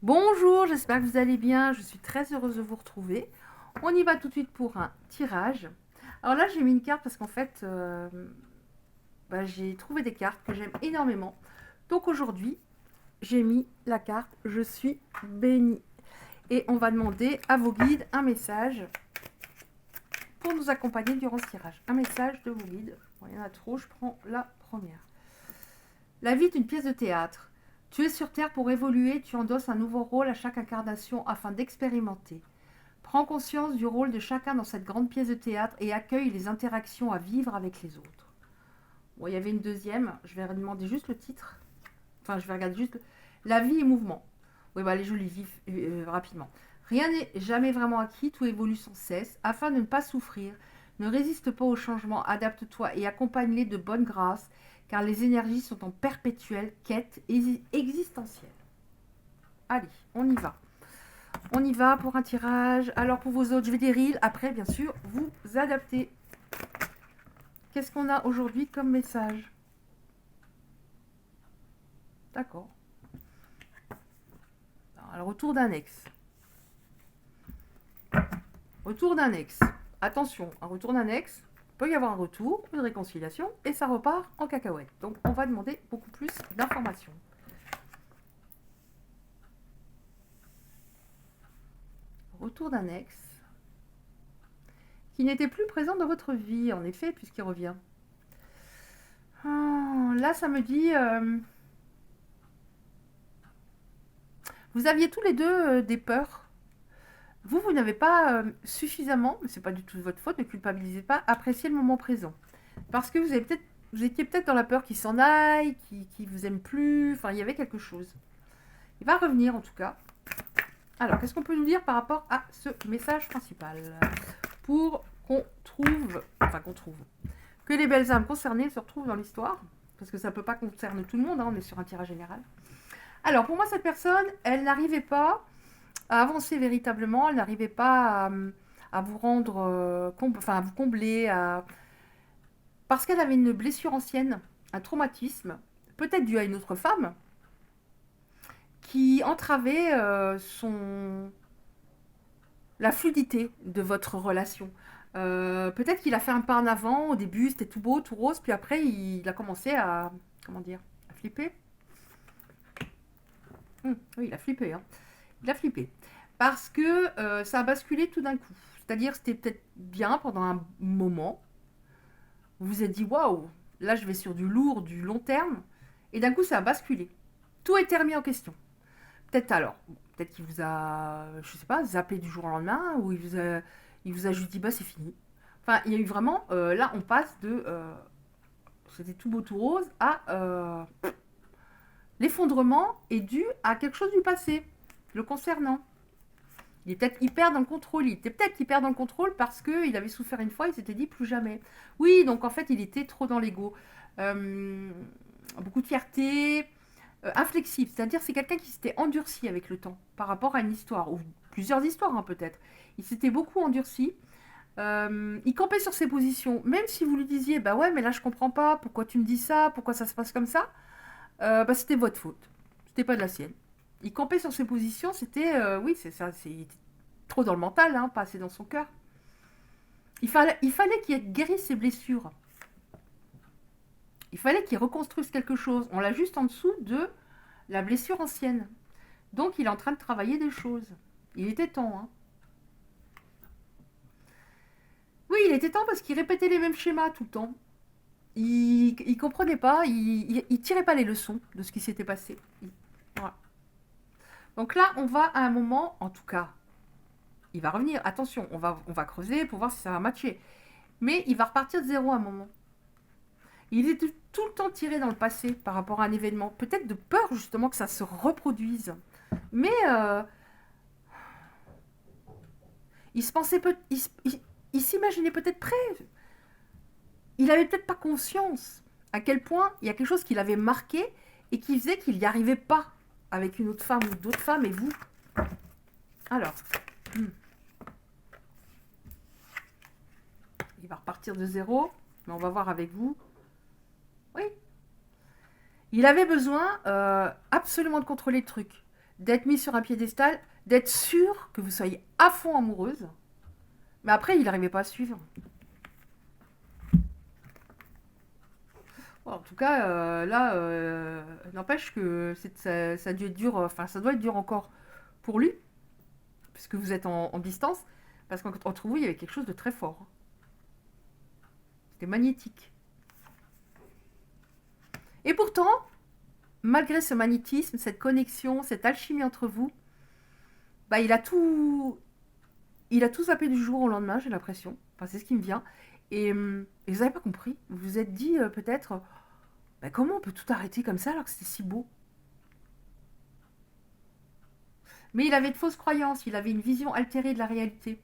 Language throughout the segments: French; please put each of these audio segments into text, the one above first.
Bonjour, j'espère que vous allez bien. Je suis très heureuse de vous retrouver. On y va tout de suite pour un tirage. Alors là, j'ai mis une carte parce qu'en fait, j'ai trouvé des cartes que j'aime énormément. Donc aujourd'hui, j'ai mis la carte Je suis bénie. Et on va demander à vos guides un message pour nous accompagner durant ce tirage. Un message de vos guides. Bon, il y en a trop, je prends la première. La vie est une pièce de théâtre. Tu es sur Terre pour évoluer, tu endosses un nouveau rôle à chaque incarnation afin d'expérimenter. Prends conscience du rôle de chacun dans cette grande pièce de théâtre et accueille les interactions à vivre avec les autres. Bon, il y avait une deuxième, je vais demander juste le titre. Enfin, je vais regarder juste. La vie est mouvement. Oui, bah, allez, je lis vif, rapidement. Rien n'est jamais vraiment acquis, tout évolue sans cesse. Afin de ne pas souffrir, ne résiste pas au changement, adapte-toi et accompagne-les de bonne grâce, car les énergies sont en perpétuelle quête existentielle. Allez, on y va. On y va pour un tirage. Alors pour vos autres, je vais des reels. Après, bien sûr, vous adaptez. Qu'est-ce qu'on a aujourd'hui comme message? D'accord. Alors, retour d'un ex. Retour d'un ex. Attention, un retour d'un ex, peut y avoir un retour, une réconciliation, et ça repart en cacahuète. Donc on va demander beaucoup plus d'informations. Retour d'un ex qui n'était plus présent dans votre vie, en effet, puisqu'il revient. Oh, là, ça me dit... vous aviez tous les deux des peurs. Vous n'avez pas suffisamment, mais c'est pas du tout de votre faute, ne culpabilisez pas, apprécié le moment présent. Parce que vous étiez peut-être dans la peur qu'il s'en aille, qu'il vous aime plus, enfin il y avait quelque chose. Il va revenir en tout cas. Alors, qu'est-ce qu'on peut nous dire par rapport à ce message principal? Pour qu'on trouve, que les belles âmes concernées se retrouvent dans l'histoire, parce que ça ne peut pas concerner tout le monde, hein, on est sur un tirage général. Alors, pour moi, cette personne, elle n'arrivait pas à avancer véritablement, elle n'arrivait pas à vous rendre, à vous combler, parce qu'elle avait une blessure ancienne, un traumatisme, peut-être dû à une autre femme, qui entravait la fluidité de votre relation. Peut-être qu'il a fait un pas en avant, au début c'était tout beau, tout rose, puis après il a commencé à, comment dire, à flipper. Oui, il a flippé, hein. Il a flippé. Parce que ça a basculé tout d'un coup. C'est-à-dire c'était peut-être bien pendant un moment. Vous vous êtes dit, waouh, là je vais sur du lourd, du long terme. Et d'un coup ça a basculé. Tout a été remis en question. Peut-être alors, peut-être qu'il vous a, je sais pas, zappé du jour au lendemain, ou il vous a juste dit, bah c'est fini. Enfin, il y a eu vraiment, là on passe de, c'était tout beau tout rose, à l'effondrement est dû à quelque chose du passé, le concernant. Il est peut-être hyper dans le contrôle. Il était peut-être hyper dans le contrôle parce qu'il avait souffert une fois, il s'était dit plus jamais. Oui, donc en fait, il était trop dans l'ego. Euh, Beaucoup de fierté, inflexible. C'est-à-dire, c'est quelqu'un qui s'était endurci avec le temps par rapport à une histoire, ou plusieurs histoires hein, peut-être. Il s'était beaucoup endurci. Il campait sur ses positions. Même si vous lui disiez, bah ouais, mais là je comprends pas, pourquoi tu me dis ça, pourquoi ça se passe comme ça, bah c'était votre faute. C'était pas de la sienne. Il campait sur ses positions, c'était, oui, c'est ça, c'est trop dans le mental, hein, pas assez dans son cœur. Il fallait qu'il guérisse ses blessures. Il fallait qu'il reconstruise quelque chose. On l'a juste en dessous de la blessure ancienne. Donc il est en train de travailler des choses. Il était temps, hein. Oui, il était temps parce qu'il répétait les mêmes schémas tout le temps. Il comprenait pas, il tirait pas les leçons de ce qui s'était passé. Voilà. Donc là, on va à un moment, en tout cas, il va revenir. Attention, on va creuser pour voir si ça va matcher. Mais il va repartir de zéro à un moment. Il est tout le temps tiré dans le passé par rapport à un événement. Peut-être de peur justement que ça se reproduise. Mais il se pensait il s'imaginait peut-être prêt. Il avait peut-être pas conscience à quel point il y a quelque chose qui l'avait marqué et qui faisait qu'il n'y arrivait pas avec une autre femme ou d'autres femmes et vous. Alors, il va repartir de zéro, mais on va voir avec vous. Oui, il avait besoin absolument de contrôler le truc. d'être mis sur un piédestal, d'être sûr que vous soyez à fond amoureuse. Mais après, il n'arrivait pas à suivre. Bon, en tout cas, là, n'empêche que ça a dû être dur, enfin, ça doit être dur encore pour lui, puisque vous êtes en distance, parce qu'entre vous, il y avait quelque chose de très fort. C'était magnétique. Et pourtant, malgré ce magnétisme, cette connexion, cette alchimie entre vous, bah, il a tout zappé du jour au lendemain, j'ai l'impression. Enfin, c'est ce qui me vient. Et vous n'avez pas compris. Vous vous êtes dit peut-être, bah, comment on peut tout arrêter comme ça alors que c'était si beau? Mais il avait de fausses croyances, il avait une vision altérée de la réalité.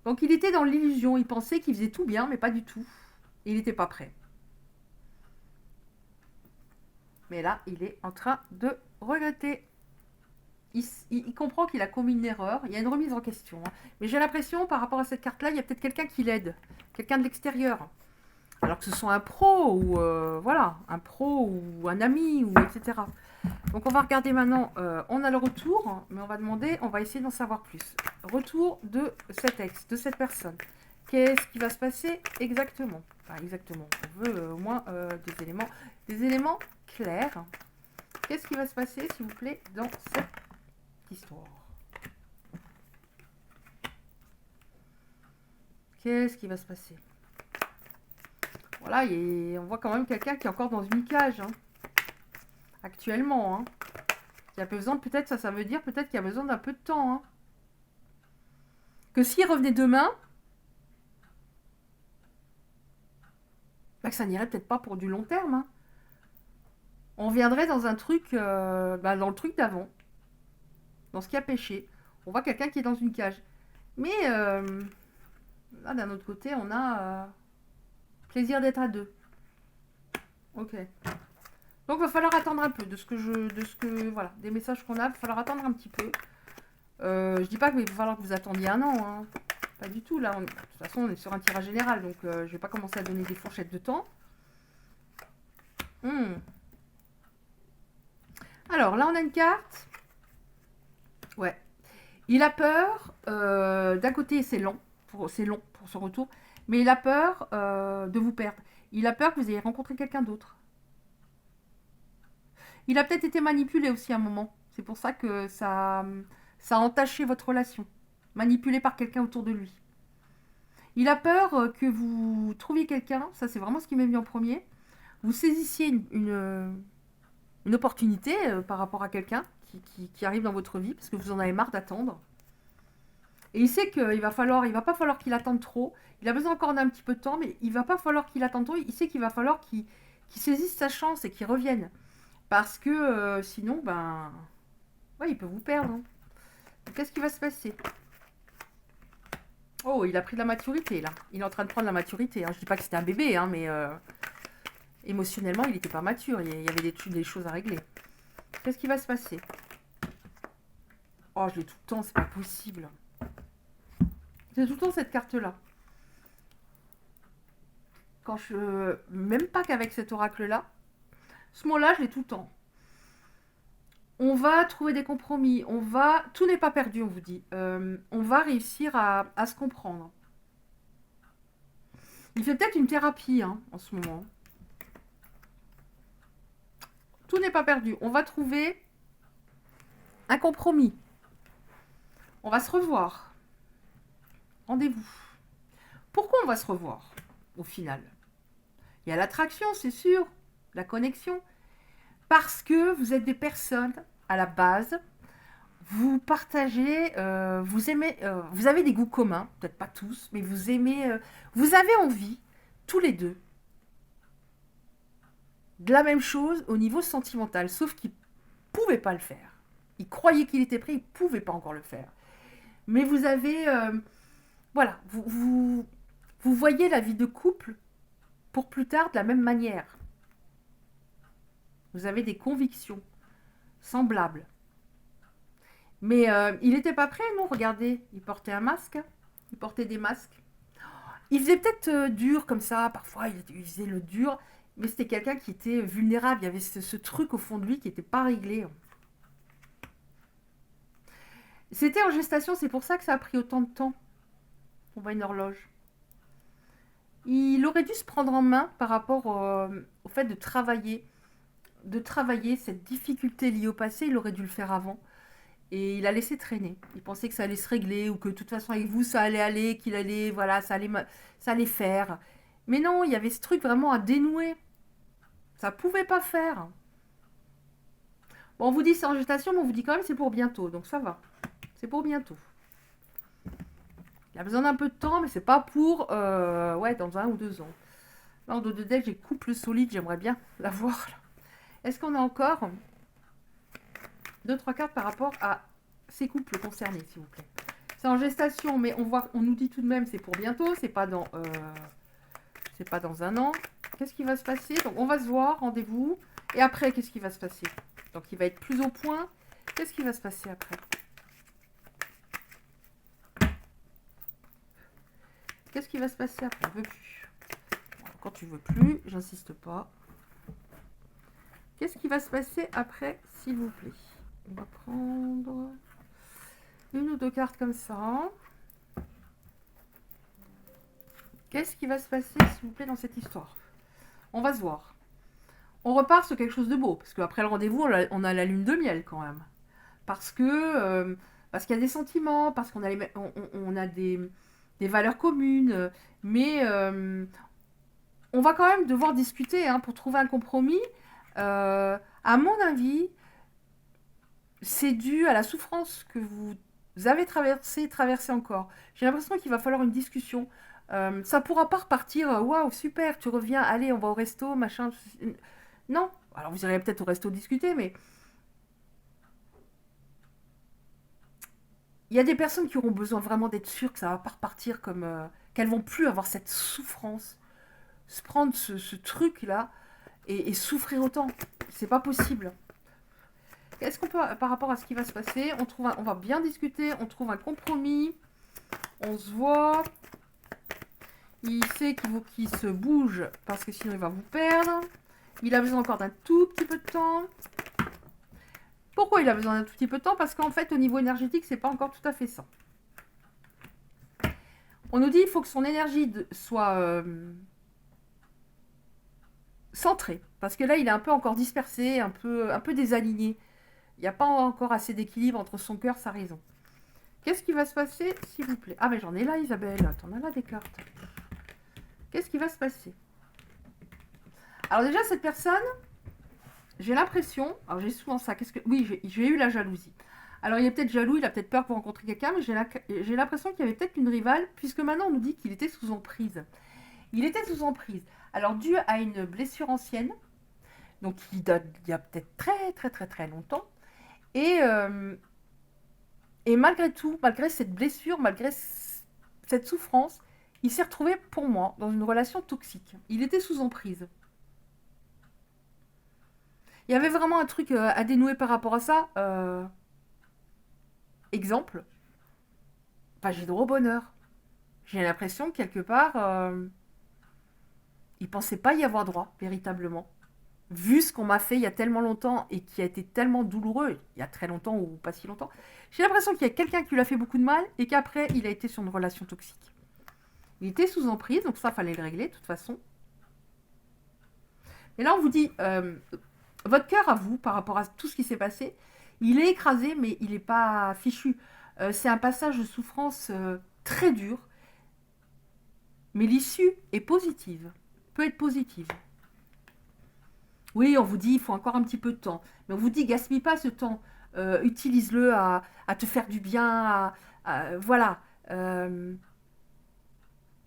Donc il était dans l'illusion, il pensait qu'il faisait tout bien, mais pas du tout. Il n'était pas prêt. Mais là, il est en train de regretter. Il comprend qu'il a commis une erreur, il y a une remise en question. Hein. Mais j'ai l'impression, par rapport à cette carte-là, il y a peut-être quelqu'un qui l'aide, quelqu'un de l'extérieur. Alors que ce soit un pro, ou voilà, un pro, ou un ami, ou etc. Donc on va regarder maintenant, on a le retour, mais on va demander, on va essayer d'en savoir plus. Retour de cet ex, de cette personne. Qu'est-ce qui va se passer exactement? Enfin, exactement, on veut au moins des éléments clairs. Qu'est-ce qui va se passer, s'il vous plaît, dans cette histoire? Qu'est-ce qui va se passer? Voilà, on voit quand même quelqu'un qui est encore dans une cage, hein, actuellement. Hein. Il a besoin, peut-être, ça veut dire peut-être qu'il y a besoin d'un peu de temps. Hein. Que s'il revenait demain, bah, que ça n'irait peut-être pas pour du long terme. Hein. On viendrait dans un truc, dans le truc d'avant, dans ce qui a pêché. On voit quelqu'un qui est dans une cage. Mais là, d'un autre côté, on a plaisir d'être à deux. Ok. Donc, il va falloir attendre un peu voilà, des messages qu'on a. Il va falloir attendre un petit peu. Je dis pas qu'il va falloir que vous attendiez un an. Hein. Pas du tout. Là, de toute façon, on est sur un tirage général. Donc, je vais pas commencer à donner des fourchettes de temps. Alors, là, on a une carte. Ouais. Il a peur. D'un côté, c'est long pour son retour. Mais il a peur de vous perdre. Il a peur que vous ayez rencontré quelqu'un d'autre. Il a peut-être été manipulé aussi à un moment. C'est pour ça que ça a entaché votre relation. Manipulé par quelqu'un autour de lui. Il a peur que vous trouviez quelqu'un. Ça, c'est vraiment ce qui m'est venu en premier. Vous saisissiez une opportunité par rapport à quelqu'un qui arrive dans votre vie parce que vous en avez marre d'attendre. Et il sait qu'il va pas falloir qu'il attende trop. Il a besoin encore d'un petit peu de temps, mais il va pas falloir qu'il attende trop. Il sait qu'il va falloir qu'il saisisse sa chance et qu'il revienne. Parce que sinon, ouais, il peut vous perdre. Hein. Qu'est-ce qui va se passer? Oh, il a pris de la maturité, là. Il est en train de prendre la maturité. Hein. Je dis pas que c'était un bébé, hein, mais émotionnellement, il n'était pas mature. Il y avait des choses à régler. Qu'est-ce qui va se passer? Oh, je l'ai tout le temps, c'est pas possible. J'ai tout le temps cette carte-là. Même pas qu'avec cet oracle-là. Ce mot-là, je l'ai tout le temps. On va trouver des compromis. Tout n'est pas perdu, on vous dit. On va réussir à se comprendre. Il fait peut-être une thérapie hein, en ce moment. Tout n'est pas perdu. On va trouver un compromis. On va se revoir. Rendez-vous. Pourquoi on va se revoir, au final? Il y a l'attraction, c'est sûr, la connexion. Parce que vous êtes des personnes, à la base, vous partagez, vous aimez, vous avez des goûts communs, peut-être pas tous, mais vous aimez, vous avez envie, tous les deux, de la même chose au niveau sentimental, sauf qu'il ne pouvait pas le faire. Il croyait qu'il était prêt, il ne pouvait pas encore le faire. Mais vous avez, voilà, vous voyez la vie de couple pour plus tard de la même manière. Vous avez des convictions semblables. Mais il n'était pas prêt, non, regardez. Il portait un masque. Il portait des masques. Il faisait peut-être dur comme ça, parfois il faisait le dur. Mais c'était quelqu'un qui était vulnérable. Il y avait ce truc au fond de lui qui n'était pas réglé. C'était en gestation, c'est pour ça que ça a pris autant de temps. On voit une horloge. Il aurait dû se prendre en main par rapport au fait de travailler cette difficulté liée au passé. Il aurait dû le faire avant. Et il a laissé traîner. Il pensait que ça allait se régler ou que de toute façon avec vous ça allait aller, qu'il allait, voilà, ça allait faire. Mais non, il y avait ce truc vraiment à dénouer. Ça pouvait pas faire. Bon, on vous dit c'est en gestation, mais on vous dit quand même c'est pour bientôt. Donc ça va. C'est pour bientôt. Il a besoin d'un peu de temps, mais c'est pas pour, ouais, dans 1 ou 2 ans. Là, en dos de deck, j'ai couple solide, j'aimerais bien la voir. Est-ce qu'on a encore 2-3 cartes par rapport à ces couples concernés, s'il vous plaît? C'est en gestation, mais on nous dit tout de même c'est pour bientôt, c'est pas dans 1 an. Qu'est-ce qui va se passer? Donc on va se voir, rendez-vous. Et après, qu'est-ce qui va se passer? Donc il va être plus au point. Qu'est-ce qui va se passer après? Qu'est-ce qui va se passer après? On veut plus. Bon, quand tu veux plus, j'insiste pas. Qu'est-ce qui va se passer après, s'il vous plaît? On va prendre 1 ou 2 cartes comme ça. Qu'est-ce qui va se passer, s'il vous plaît, dans cette histoire? On va se voir. On repart sur quelque chose de beau, parce qu'après le rendez-vous, on a la lune de miel quand même. Parce qu'il y a des sentiments, parce qu'on a, on a des valeurs communes, mais on va quand même devoir discuter pour trouver un compromis. À mon avis, c'est dû à la souffrance que vous avez traversé encore. J'ai l'impression qu'il va falloir une discussion. Ça pourra pas repartir, waouh, super, tu reviens, allez, on va au resto, machin. Non, alors vous irez peut-être au resto discuter, mais il y a des personnes qui auront besoin vraiment d'être sûres que ça va pas repartir comme qu'elles vont plus avoir cette souffrance, se prendre ce truc-là et souffrir autant. C'est pas possible. Est-ce qu'on peut, par rapport à ce qui va se passer, on va bien discuter, on trouve un compromis, on se voit. Il sait qu'il faut qu'il se bouge parce que sinon il va vous perdre. Il a besoin encore d'un tout petit peu de temps. Pourquoi il a besoin d'un tout petit peu de temps? Parce qu'en fait, au niveau énergétique, c'est pas encore tout à fait ça. On nous dit qu'il faut que son énergie soit centrée. Parce que là, il est un peu encore dispersé, un peu désaligné. Il n'y a pas encore assez d'équilibre entre son cœur et sa raison. Qu'est-ce qui va se passer, s'il vous plaît? Ah, mais j'en ai là, Isabelle. T'en as là des cartes. Qu'est-ce qui va se passer? Alors déjà, cette personne, j'ai l'impression... Alors, j'ai souvent ça. Oui, j'ai eu la jalousie. Alors, il est peut-être jaloux, il a peut-être peur pour rencontrer quelqu'un, mais j'ai l'impression qu'il y avait peut-être une rivale, puisque maintenant, on nous dit qu'il était sous emprise. Il était sous emprise. Alors, dû à une blessure ancienne, donc qui date d'il y a peut-être très, très, très, très longtemps, et malgré tout, malgré cette blessure, malgré cette souffrance, il s'est retrouvé, pour moi, dans une relation toxique. Il était sous emprise. Il y avait vraiment un truc à dénouer par rapport à ça. Exemple. Enfin, j'ai droit au bonheur. J'ai l'impression que quelque part, il pensait pas y avoir droit, véritablement. Vu ce qu'on m'a fait il y a tellement longtemps et qui a été tellement douloureux, il y a très longtemps ou pas si longtemps, j'ai l'impression qu'il y a quelqu'un qui lui a fait beaucoup de mal et qu'après, il a été sur une relation toxique. Il était sous emprise, donc ça, fallait le régler de toute façon. Et là, on vous dit, votre cœur à vous, par rapport à tout ce qui s'est passé, il est écrasé, mais il n'est pas fichu. C'est un passage de souffrance très dur, mais l'issue est positive, peut être positive. Oui, on vous dit, il faut encore un petit peu de temps. Mais on vous dit, gaspille pas ce temps. Utilise-le à te faire du bien, voilà. Que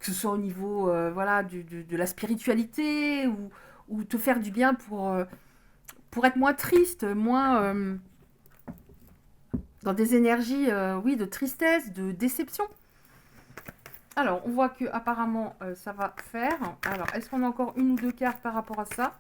ce soit au niveau voilà, de la spiritualité ou te faire du bien pour être moins triste, moins dans des énergies oui, de tristesse, de déception. Alors, on voit que apparemment ça va faire. Alors, est-ce qu'on a encore 1 ou 2 cartes par rapport à ça?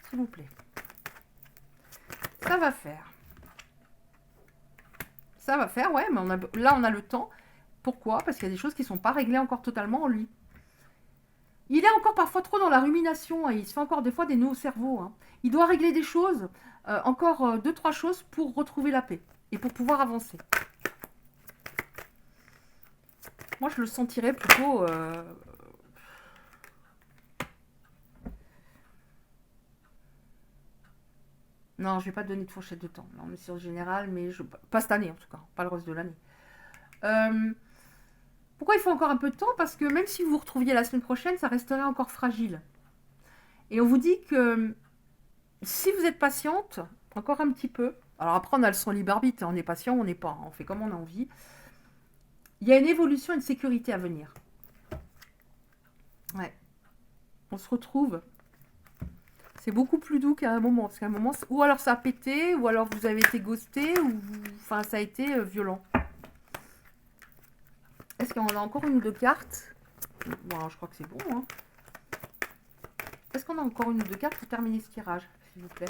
S'il vous plaît. Ça va faire. Ça va faire, ouais, mais là, on a le temps. Pourquoi? Parce qu'il y a des choses qui ne sont pas réglées encore totalement en lui. Il est encore parfois trop dans la rumination. Il se fait encore des fois des nœuds au cerveau. Il doit régler des choses, encore 2-3 choses pour retrouver la paix et pour pouvoir avancer. Moi, je le sentirais plutôt... Non, je vais pas donner de fourchette de temps. Non, mais c'est en général, mais je... pas cette année en tout cas, pas le reste de l'année. Pourquoi il faut encore un peu de temps? Parce que même si vous vous retrouviez la semaine prochaine, ça resterait encore fragile. Et on vous dit que si vous êtes patiente, encore un petit peu, alors après on a le son libre arbitre, on est patient, on n'est pas, on fait comme on a envie. Il y a une évolution et une sécurité à venir. Ouais. On se retrouve. C'est beaucoup plus doux qu'à un moment. Parce qu'à un moment, ou alors ça a pété, ou alors vous avez été ghosté, ou enfin ça a été violent. Est-ce qu'on a encore une ou deux cartes? Bon, je crois que c'est bon. Hein. Est-ce qu'on a encore une ou deux cartes pour terminer ce tirage, s'il vous plaît?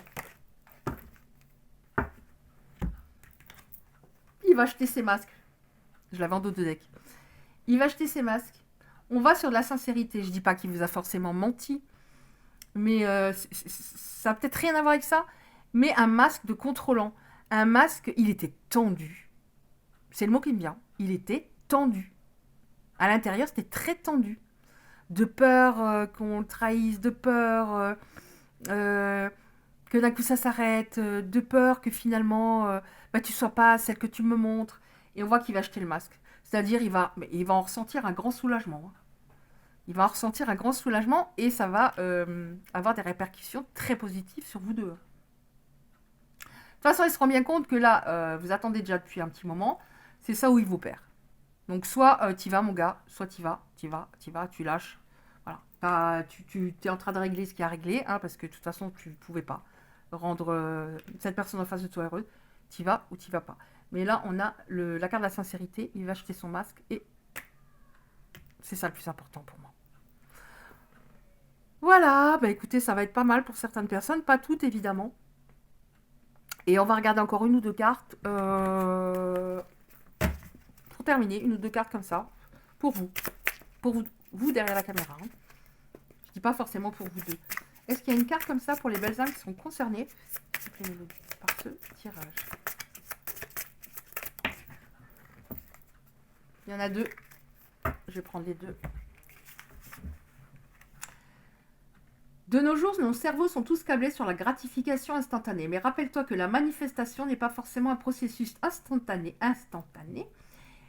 Il va acheter ses masques. Je l'avais en dos de deck. Il va acheter ses masques. On va sur de la sincérité. Je dis pas qu'il vous a forcément menti. Mais ça n'a peut-être rien à voir avec ça. Mais un masque de contrôlant. Un masque, il était tendu. C'est le mot qui me vient. Il était tendu. À l'intérieur, c'était très tendu. De peur qu'on le trahisse, de peur que d'un coup ça s'arrête, de peur que finalement tu sois pas celle que tu me montres. Et on voit qu'il va acheter le masque. C'est-à-dire il va en ressentir un grand soulagement. Hein. Il va en ressentir un grand soulagement et ça va avoir des répercussions très positives sur vous deux. De toute façon, il se rend bien compte que là, vous attendez déjà depuis un petit moment. C'est ça où il vous perd. Donc soit t'y vas mon gars, soit t'y vas, tu lâches. Voilà. Tu es en train de régler ce qui a réglé, hein, parce que de toute façon tu ne pouvais pas rendre cette personne en face de toi heureuse. T'y vas ou t'y vas pas. Mais là on a la carte de la sincérité, il va acheter son masque et c'est ça le plus important pour moi. Voilà, bah écoutez, ça va être pas mal pour certaines personnes, pas toutes évidemment. Et on va regarder encore une ou deux cartes. Pour terminer, une ou deux cartes comme ça, pour vous derrière la caméra. Hein. Je dis pas forcément pour vous deux. Est-ce qu'il y a une carte comme ça pour les belles âmes qui sont concernées par ce tirage? Il y en a deux. Je vais prendre les deux. De nos jours, nos cerveaux sont tous câblés sur la gratification instantanée. Mais rappelle-toi que la manifestation n'est pas forcément un processus instantané,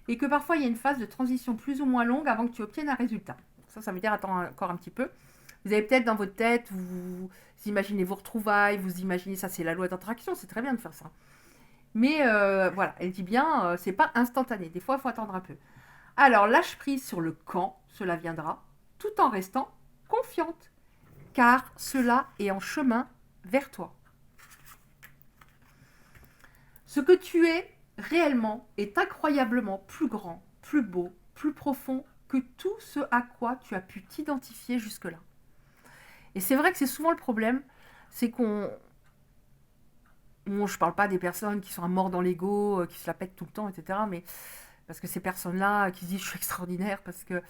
et que parfois il y a une phase de transition plus ou moins longue avant que tu obtiennes un résultat. Ça veut dire attends encore un petit peu. Vous avez peut-être dans votre tête, vous imaginez vos retrouvailles, vous imaginez, ça c'est la loi d'attraction, c'est très bien de faire ça. Mais voilà, elle dit bien, c'est pas instantané, des fois il faut attendre un peu. Alors lâche prise sur le quand cela viendra, tout en restant confiante, car cela est en chemin vers toi. Ce que tu es réellement est incroyablement plus grand, plus beau, plus profond que tout ce à quoi tu as pu t'identifier jusque-là. Et c'est vrai que c'est souvent le problème, c'est qu'on... Bon, je parle pas des personnes qui sont à mort dans l'ego, qui se la pètent tout le temps, etc. Mais parce que ces personnes-là qui se disent je suis extraordinaire parce que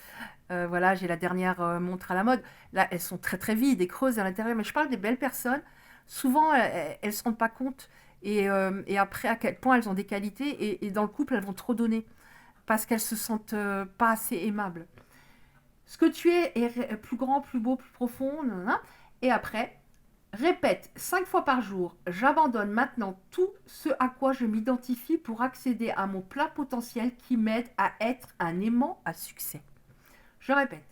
voilà, j'ai la dernière montre à la mode. Là, elles sont très très vides et creuses à l'intérieur. Mais je parle des belles personnes. Souvent, elles se rendent pas compte. Et après, à quel point elles ont des qualités. Et dans le couple, elles vont trop donner. Parce qu'elles se sentent pas assez aimables. Ce que tu es est plus grand, plus beau, plus profond. Et après, répète 5 fois par jour. J'abandonne maintenant tout ce à quoi je m'identifie pour accéder à mon plein potentiel qui m'aide à être un aimant à succès. Je répète.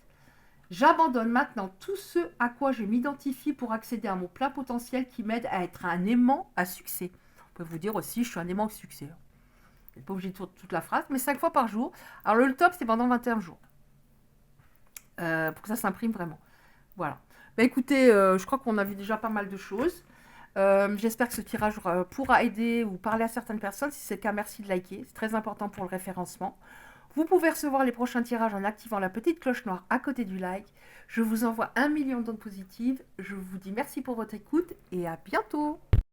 J'abandonne maintenant tout ce à quoi je m'identifie pour accéder à mon plein potentiel qui m'aide à être un aimant à succès. On peut vous dire aussi, je suis un aimant à succès. Vous n'êtes pas obligé de toute la phrase, mais 5 fois par jour. Alors le top, c'est pendant 21 jours. Pour que ça s'imprime vraiment. Voilà. Bah écoutez, je crois qu'on a vu déjà pas mal de choses. J'espère que ce tirage pourra aider ou parler à certaines personnes. Si c'est le cas, merci de liker. C'est très important pour le référencement. Vous pouvez recevoir les prochains tirages en activant la petite cloche noire à côté du like. Je vous envoie 1 million d'ondes positives. Je vous dis merci pour votre écoute et à bientôt.